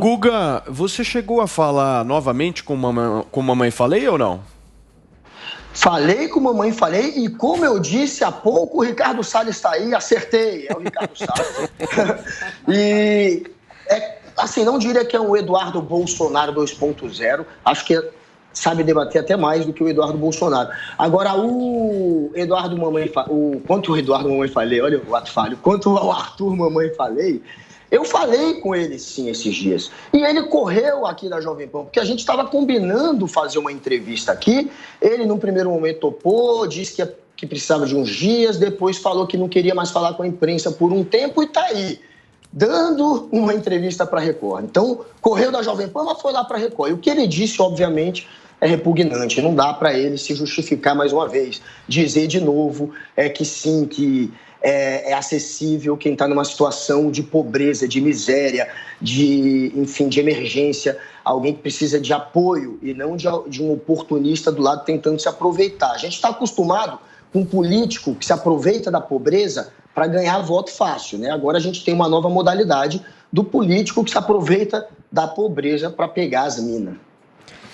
Guga, você chegou a falar novamente com Mamãe Falei ou não? Falei com Mamãe Falei e, como eu disse há pouco, o Ricardo Salles está aí, acertei, é o Ricardo Salles. E, assim, não diria que é um Eduardo Bolsonaro 2.0, acho que sabe debater até mais do que o Eduardo Bolsonaro. Agora, o Eduardo Mamãe Falei, quanto o Eduardo Mamãe Falei, olha o ato falho, quanto ao Arthur Mamãe Falei, eu falei com ele, sim, esses dias. E ele correu aqui da Jovem Pan, porque a gente estava combinando fazer uma entrevista aqui. Ele, num primeiro momento, topou, disse que precisava de uns dias, depois falou que não queria mais falar com a imprensa por um tempo e está aí, dando uma entrevista para a Record. Então, correu da Jovem Pan, mas foi lá para a Record. E o que ele disse, obviamente, é repugnante. Não dá para ele se justificar mais uma vez, dizer de novo que sim, que é acessível quem está numa situação de pobreza, de miséria, de emergência, alguém que precisa de apoio e não de um oportunista do lado tentando se aproveitar. A gente está acostumado com um político que se aproveita da pobreza para ganhar voto fácil, né? Agora a gente tem uma nova modalidade do político que se aproveita da pobreza para pegar as minas.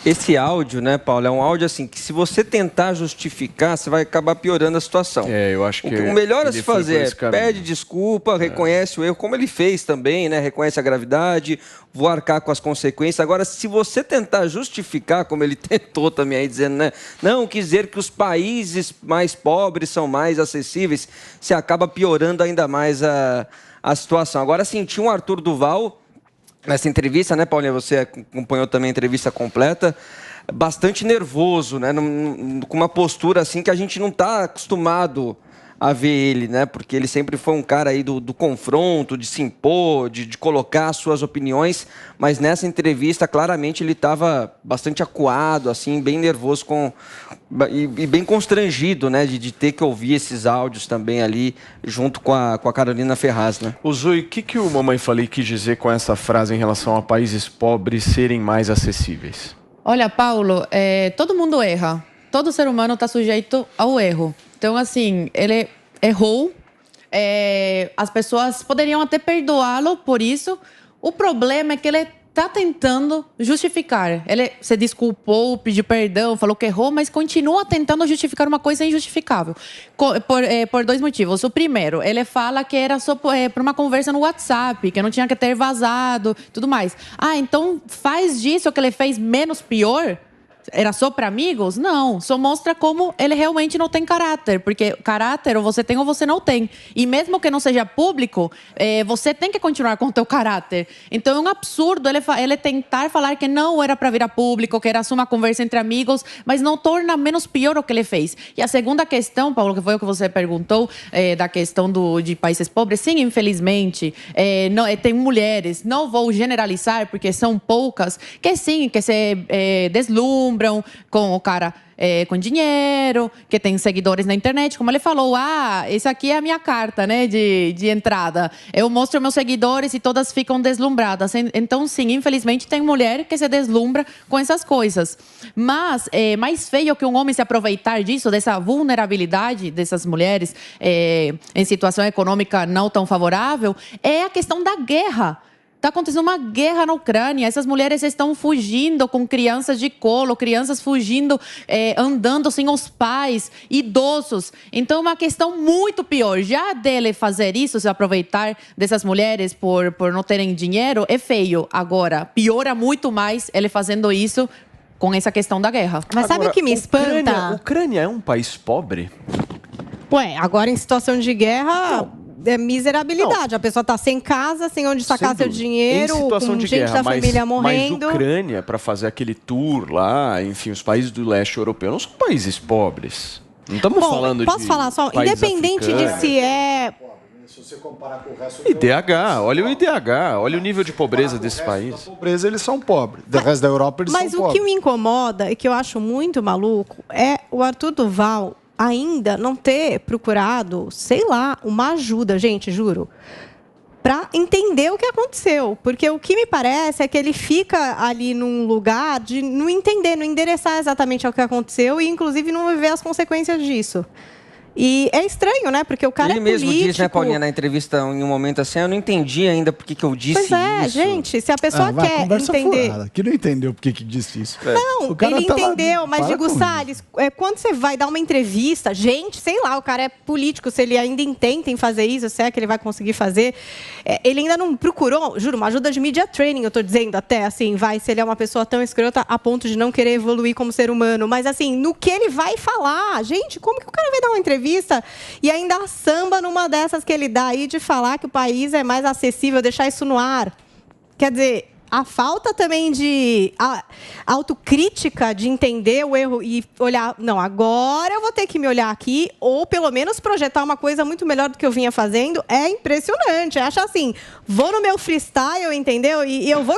Esse áudio, né, Paulo, é um áudio assim que se você tentar justificar, você vai acabar piorando a situação. Eu acho que o melhor a se fazer é pede desculpa, reconhece o erro, como ele fez também, né, reconhece a gravidade, vou arcar com as consequências. Agora, se você tentar justificar, como ele tentou também aí, dizendo, né, não, quis dizer que os países mais pobres são mais acessíveis, você acaba piorando ainda mais a situação. Agora, sim, tinha um Arthur Duval nessa entrevista, né, Paulinha? Você acompanhou também a entrevista completa, bastante nervoso, né? Com uma postura assim que a gente não está acostumado a ver ele, né? Porque ele sempre foi um cara aí do confronto, de se impor, de colocar suas opiniões, mas nessa entrevista, claramente, ele estava bastante acuado, assim, bem nervoso e bem constrangido, né? De ter que ouvir esses áudios também ali, junto com a Carolina Ferraz, né? O Zui, o que o Mamãe Falei quis dizer com essa frase em relação a países pobres serem mais acessíveis? Olha, Paulo, todo mundo erra. Todo ser humano está sujeito ao erro. Então, assim, ele errou. As pessoas poderiam até perdoá-lo por isso. O problema é que ele está tentando justificar. Ele se desculpou, pediu perdão, falou que errou, mas continua tentando justificar uma coisa injustificável. Por dois motivos. O primeiro, ele fala que era só por uma conversa no WhatsApp, que não tinha que ter vazado, tudo mais. Então faz disso que ele fez menos pior? Era só para amigos? Não, só mostra como ele realmente não tem caráter, porque caráter ou você tem ou você não tem. E mesmo que não seja público, você tem que continuar com o teu caráter. Então é um absurdo ele tentar falar que não era para virar público, que era só uma conversa entre amigos, mas não torna menos pior o que ele fez. E a segunda questão, Paulo, que foi o que você perguntou, da questão de países pobres, sim, infelizmente, tem mulheres, não vou generalizar, porque são poucas, que sim, que se deslumbram com o cara com dinheiro, que tem seguidores na internet, como ele falou, esse aqui é a minha carta, né, de entrada. Eu mostro meus seguidores e todas ficam deslumbradas. Então, sim, infelizmente tem mulher que se deslumbra com essas coisas. Mas é mais feio que um homem se aproveitar disso, dessa vulnerabilidade dessas mulheres em situação econômica não tão favorável, é a questão da guerra. Está acontecendo uma guerra na Ucrânia. Essas mulheres estão fugindo com crianças de colo, crianças fugindo, andando sem os pais, idosos. Então, é uma questão muito pior. Já dele fazer isso, se aproveitar dessas mulheres por não terem dinheiro, é feio. Agora, piora muito mais ele fazendo isso com essa questão da guerra. Mas sabe o que me espanta? Ucrânia é um país pobre? Agora em situação de guerra... É miserabilidade. Não. A pessoa está sem casa, sem onde sacar seu dinheiro, com gente guerra, da família morrendo. Mas Ucrânia, para fazer aquele tour lá, enfim, os países do leste europeu não são países pobres. Não estamos falando de posso falar só? Independente de se Se você comparar com o resto do IDH, olha o IDH, olha o nível de pobreza desse país. Da pobreza, eles são pobres. Do resto da Europa, eles são pobres. Mas o que me incomoda e que eu acho muito maluco é o Arthur Duval ainda não ter procurado, sei lá, uma ajuda, gente, juro, para entender o que aconteceu. Porque o que me parece é que ele fica ali num lugar de não entender, não endereçar exatamente o que aconteceu e, inclusive, não ver as consequências disso. E é estranho, né? Porque o cara ele é mesmo político. Diz, né, Paulinha, na entrevista, em um momento assim, eu não entendi ainda por que eu disse isso. Pois é, gente, se a pessoa quer entender... Furada, que não entendeu por que disse isso. Não, ele entendeu, mas digo, Salles, quando você vai dar uma entrevista, gente, sei lá, o cara é político, se ele ainda intenta em fazer isso, se é que ele vai conseguir fazer, ele ainda não procurou, juro, uma ajuda de media training, eu tô dizendo até, assim, se ele é uma pessoa tão escrota a ponto de não querer evoluir como ser humano, mas assim, no que ele vai falar, gente, como que o cara vai dar uma entrevista e ainda samba numa dessas que ele dá aí de falar que o país é mais acessível, deixar isso no ar? Quer dizer, a falta também de autocrítica, de entender o erro e olhar, não, agora eu vou ter que me olhar aqui, ou pelo menos projetar uma coisa muito melhor do que eu vinha fazendo, é impressionante. Acho assim, vou no meu freestyle, entendeu? E eu vou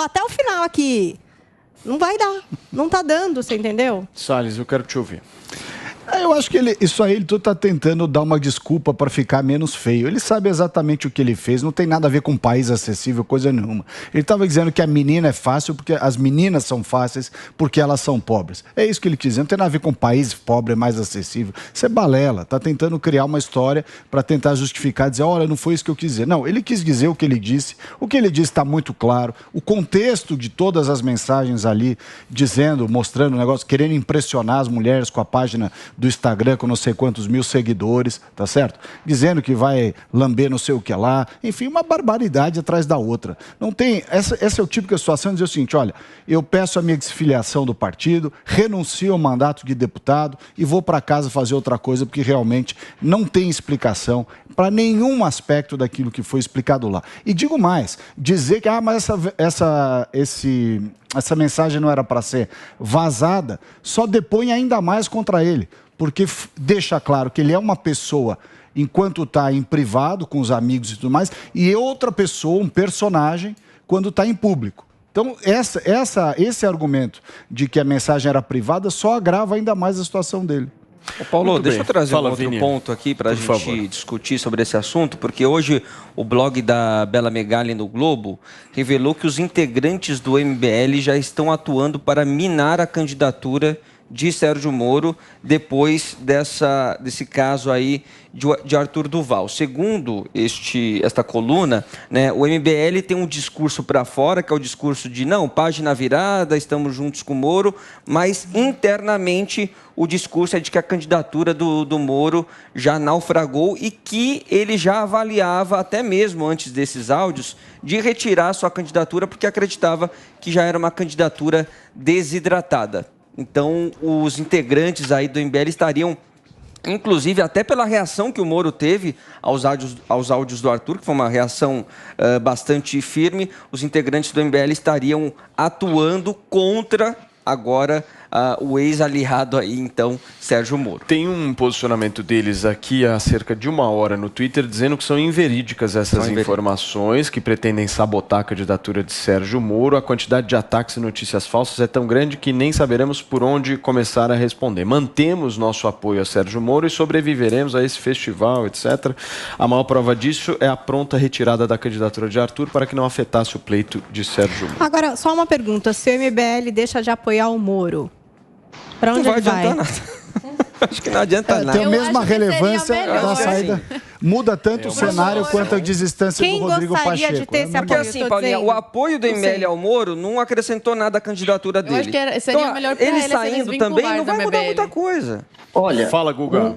até o final aqui. Não vai dar, não tá dando, você entendeu? Salles, eu quero te ouvir. Eu acho que ele está tentando dar uma desculpa para ficar menos feio. Ele sabe exatamente o que ele fez, não tem nada a ver com país acessível, coisa nenhuma. Ele estava dizendo que a menina é fácil, porque as meninas são fáceis porque elas são pobres. É isso que ele quis dizer, não tem nada a ver com país pobre, é mais acessível. Isso é balela, está tentando criar uma história para tentar justificar, dizer, olha, não foi isso que eu quis dizer. Não, ele quis dizer o que ele disse está muito claro. O contexto de todas as mensagens ali, dizendo, mostrando o negócio, querendo impressionar as mulheres com a página do Instagram com não sei quantos mil seguidores, tá certo? Dizendo que vai lamber não sei o que lá, enfim, uma barbaridade atrás da outra. Não tem, essa é o tipo de situação de dizer o seguinte, olha, eu peço a minha desfiliação do partido, renuncio ao mandato de deputado e vou para casa fazer outra coisa, porque realmente não tem explicação para nenhum aspecto daquilo que foi explicado lá. E digo mais, dizer que, mas essa mensagem não era para ser vazada, só depõe ainda mais contra ele, porque deixa claro que ele é uma pessoa enquanto está em privado, com os amigos e tudo mais, e outra pessoa, um personagem, quando está em público. Então, esse argumento de que a mensagem era privada só agrava ainda mais a situação dele. Paulo, deixa eu trazer um outro ponto aqui para a gente discutir sobre esse assunto, porque hoje o blog da Bela Megali no Globo revelou que os integrantes do MBL já estão atuando para minar a candidatura de Sérgio Moro depois desse caso aí de Arthur Duval. Segundo esta coluna, né, o MBL tem um discurso para fora, que é o discurso de não, página virada, estamos juntos com o Moro, mas internamente o discurso é de que a candidatura do Moro já naufragou e que ele já avaliava, até mesmo antes desses áudios, de retirar sua candidatura porque acreditava que já era uma candidatura desidratada. Então, os integrantes aí do MBL estariam, inclusive, até pela reação que o Moro teve aos áudios do Arthur, que foi uma reação bastante firme, os integrantes do MBL estariam atuando contra agora o ex-aliado aí, então, Sérgio Moro. Tem um posicionamento deles aqui há cerca de 1 hora no Twitter dizendo que são inverídicas essas informações que pretendem sabotar a candidatura de Sérgio Moro. A quantidade de ataques e notícias falsas é tão grande que nem saberemos por onde começar a responder. Mantemos nosso apoio a Sérgio Moro e sobreviveremos a esse festival, etc. A maior prova disso é a pronta retirada da candidatura de Arthur para que não afetasse o pleito de Sérgio Moro. Agora, só uma pergunta. Se o MBL deixa de apoiar o Moro, para onde ele vai? Nada. Acho que não adianta nada. Tem a mesma relevância da saída. Muda tanto o cenário quanto a desistência do Rodrigo Pacheco. Quem gostaria de ter esse apoio? Porque assim, Paulinha, o apoio do MBL ao Moro não acrescentou nada à candidatura dele. Eu acho que seria melhor para ele saindo também não vai mudar muita coisa. Olha, fala, Guga.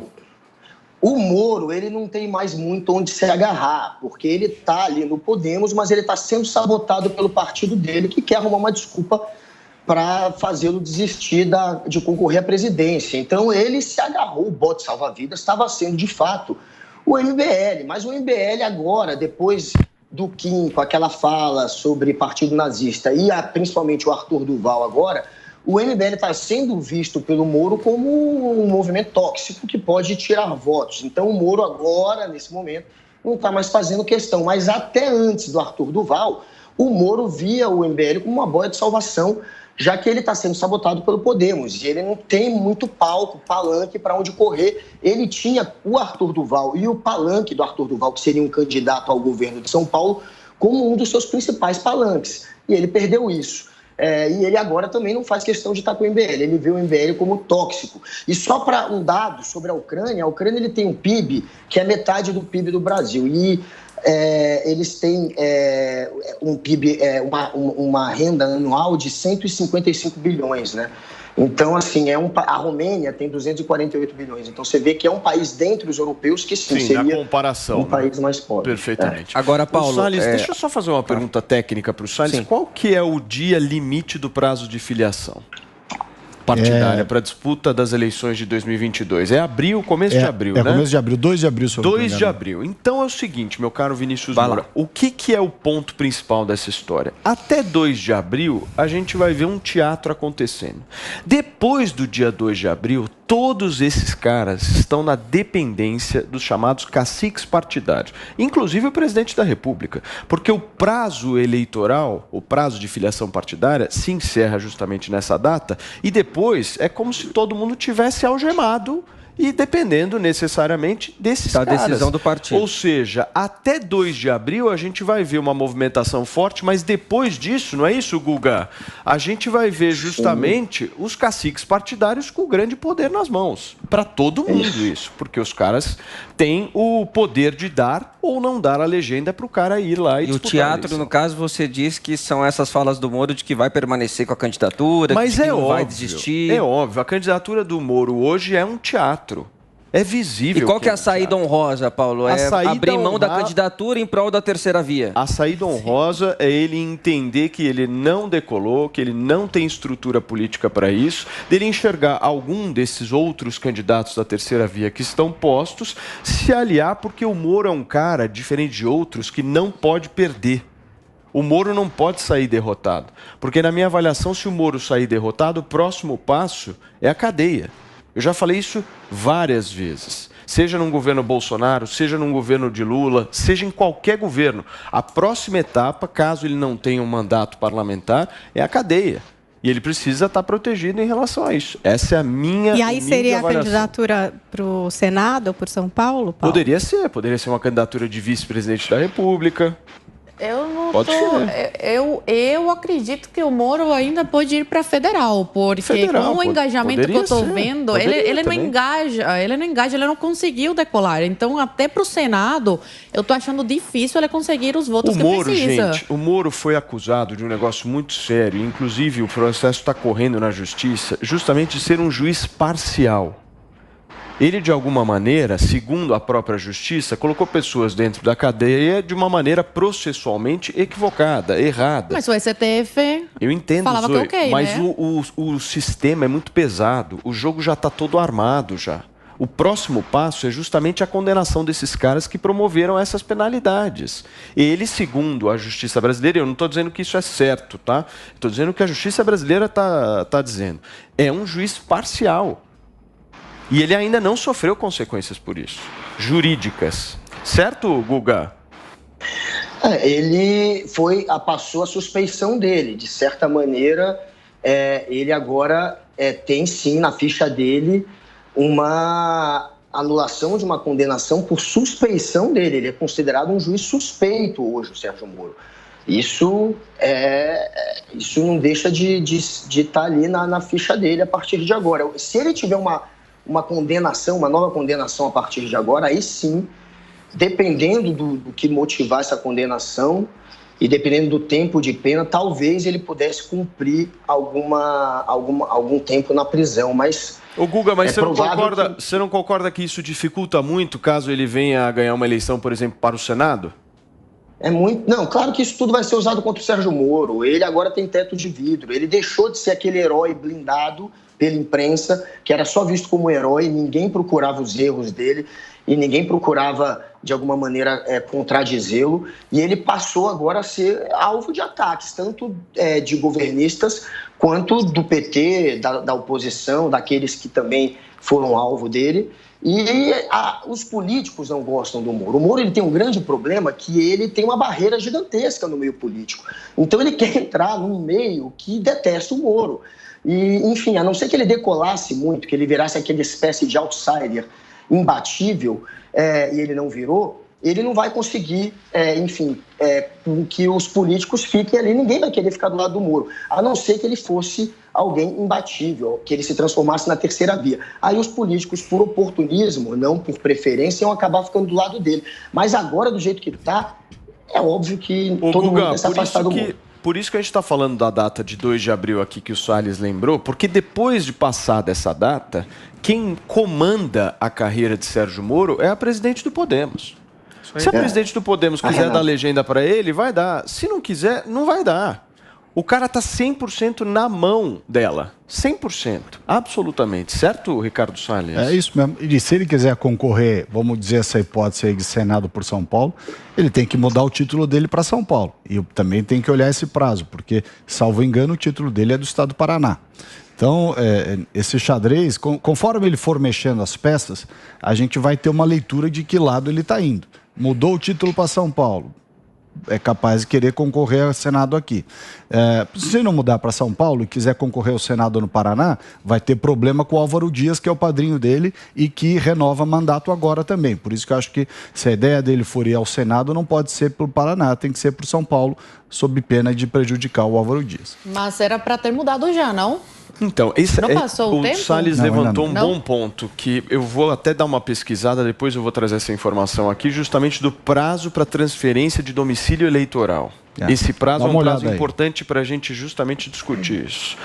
O Moro, ele não tem mais muito onde se agarrar, porque ele está ali no Podemos, mas ele está sendo sabotado pelo partido dele, que quer arrumar uma desculpa para fazê-lo desistir de concorrer à presidência. Então, ele se agarrou, o bote salva-vidas estava sendo, de fato, o MBL. Mas o MBL agora, depois do Kim, com aquela fala sobre partido nazista, e principalmente o Arthur Duval agora, o MBL está sendo visto pelo Moro como um movimento tóxico que pode tirar votos. Então, o Moro agora, nesse momento, não está mais fazendo questão. Mas até antes do Arthur Duval, o Moro via o MBL como uma boia de salvação, já que ele está sendo sabotado pelo Podemos, e ele não tem muito palanque para onde correr. Ele tinha o Arthur Duval e o palanque do Arthur Duval, que seria um candidato ao governo de São Paulo, como um dos seus principais palanques, e ele perdeu isso. E ele agora também não faz questão de estar com o MBL, ele vê o MBL como tóxico. E só para um dado sobre a Ucrânia ele tem um PIB que é metade do PIB do Brasil. E eles têm um PIB, uma renda anual de 155 bilhões, né? Então, assim, a Romênia tem 248 bilhões. Então, você vê que é um país dentre os europeus que sim seria na comparação, um país mais pobre. Perfeitamente. Agora, Paulo... Salles, deixa eu só fazer uma pergunta técnica para o Salles. Sim. Qual que é o dia limite do prazo de filiação partidária para a disputa das eleições de 2022? É abril, começo de abril, né? Começo de abril, 2 de abril. 2 de abril. Então é o seguinte, meu caro Vinícius Moura, o que é o ponto principal dessa história? Até 2 de abril, a gente vai ver um teatro acontecendo. Depois do dia 2 de abril, todos esses caras estão na dependência dos chamados caciques partidários, inclusive o presidente da República, porque o prazo eleitoral, o prazo de filiação partidária, se encerra justamente nessa data e depois é como se todo mundo tivesse algemado e dependendo necessariamente desses caras. Da decisão do partido. Ou seja, até 2 de abril a gente vai ver uma movimentação forte, mas depois disso, não é isso, Guga? A gente vai ver justamente os caciques partidários com o grande poder nas mãos. Para todo mundo isso, porque os caras têm o poder de dar ou não dar a legenda para o cara ir lá e disputar. E o teatro, no caso, você diz que são essas falas do Moro de que vai permanecer com a candidatura, mas que não vai desistir. É óbvio, a candidatura do Moro hoje é um teatro. É visível. E qual que é a saída honrosa, Paulo? É abrir mão da candidatura em prol da terceira via? A saída honrosa é ele entender que ele não decolou, que ele não tem estrutura política para isso, dele enxergar algum desses outros candidatos da terceira via que estão postos, se aliar, porque o Moro é um cara, diferente de outros, que não pode perder. O Moro não pode sair derrotado. Porque, na minha avaliação, se o Moro sair derrotado, o próximo passo é a cadeia. Eu já falei isso várias vezes. Seja num governo Bolsonaro, seja num governo de Lula, seja em qualquer governo. A próxima etapa, caso ele não tenha um mandato parlamentar, é a cadeia. E ele precisa estar protegido em relação a isso. Essa é a minha avaliação. E aí seria a candidatura para o Senado ou por São Paulo, Paulo? Poderia ser uma candidatura de vice-presidente da República. Eu não eu acredito que o Moro ainda pode ir para federal, porque com o engajamento que eu estou vendo, ele não engaja, ele não conseguiu decolar. Então, até para o Senado, eu estou achando difícil ele conseguir os votos que precisa. Gente, o Moro foi acusado de um negócio muito sério, inclusive o processo está correndo na justiça, justamente de ser um juiz parcial. Ele, de alguma maneira, segundo a própria justiça, colocou pessoas dentro da cadeia de uma maneira processualmente equivocada, errada. Mas o STF eu entendo, falava Zoe, que mas né? o sistema é muito pesado, o jogo já está todo armado já. O próximo passo é justamente a condenação desses caras que promoveram essas penalidades. Ele, segundo a justiça brasileira, eu não estou dizendo que isso é certo, tá? Estou dizendo que a justiça brasileira está dizendo. É um juiz parcial. E ele ainda não sofreu consequências por isso, jurídicas. Certo, Guga? Ele passou a suspeição dele. De certa maneira, ele agora tem sim na ficha dele uma anulação de uma condenação por suspeição dele. Ele é considerado um juiz suspeito hoje, o Sérgio Moro. Isso não deixa de estar ali na ficha dele a partir de agora. Se ele tiver uma condenação, uma nova condenação a partir de agora, aí sim, dependendo do que motivar essa condenação e dependendo do tempo de pena, talvez ele pudesse cumprir algum tempo na prisão, mas... Ô Guga, mas você não concorda que isso dificulta muito caso ele venha a ganhar uma eleição, por exemplo, para o Senado? Não, claro que isso tudo vai ser usado contra o Sérgio Moro. Ele agora tem teto de vidro. Ele deixou de ser aquele herói blindado pela imprensa, que era só visto como herói, ninguém procurava os erros dele e ninguém procurava, de alguma maneira, contradizê-lo. E ele passou agora a ser alvo de ataques, tanto de governistas quanto do PT, da oposição, daqueles que também foram alvo dele. E os políticos não gostam do Moro. O Moro ele tem um grande problema que ele tem uma barreira gigantesca no meio político. Então ele quer entrar num meio que detesta o Moro. E, enfim, a não ser que ele decolasse muito, que ele virasse aquela espécie de outsider imbatível, e ele não virou, ele não vai conseguir, que os políticos fiquem ali. Ninguém vai querer ficar do lado do Moro, a não ser que ele fosse alguém imbatível, que ele se transformasse na terceira via. Aí os políticos, por oportunismo, não por preferência, iam acabar ficando do lado dele. Mas agora, do jeito que está, é óbvio que todo mundo vai se afastar do Moro. Por isso que a gente está falando da data de 2 de abril aqui, que o Salles lembrou, porque depois de passar dessa data, quem comanda a carreira de Sérgio Moro é a presidente do Podemos. Se a presidente do Podemos quiser dar legenda para ele, vai dar. Se não quiser, não vai dar. O cara está 100% na mão dela. 100%. Absolutamente. Certo, Ricardo Salles? É isso mesmo. E se ele quiser concorrer, vamos dizer essa hipótese aí de Senado por São Paulo, ele tem que mudar o título dele para São Paulo. E também tem que olhar esse prazo, porque, salvo engano, o título dele é do estado do Paraná. Então, esse xadrez, conforme ele for mexendo as peças, a gente vai ter uma leitura de que lado ele está indo. Mudou o título para São Paulo, é capaz de querer concorrer ao Senado aqui. Se não mudar para São Paulo e quiser concorrer ao Senado no Paraná, vai ter problema com o Álvaro Dias, que é o padrinho dele e que renova mandato agora também. Por isso que eu acho que se a ideia dele for ir ao Senado, não pode ser para o Paraná, tem que ser para o São Paulo, sob pena de prejudicar o Álvaro Dias. Mas era para ter mudado já, não? Então, não passou o tempo? Salles levantou um bom ponto, que eu vou até dar uma pesquisada, depois eu vou trazer essa informação aqui, justamente do prazo para transferência de domicílio eleitoral. Esse prazo é um prazo importante para a gente justamente discutir isso.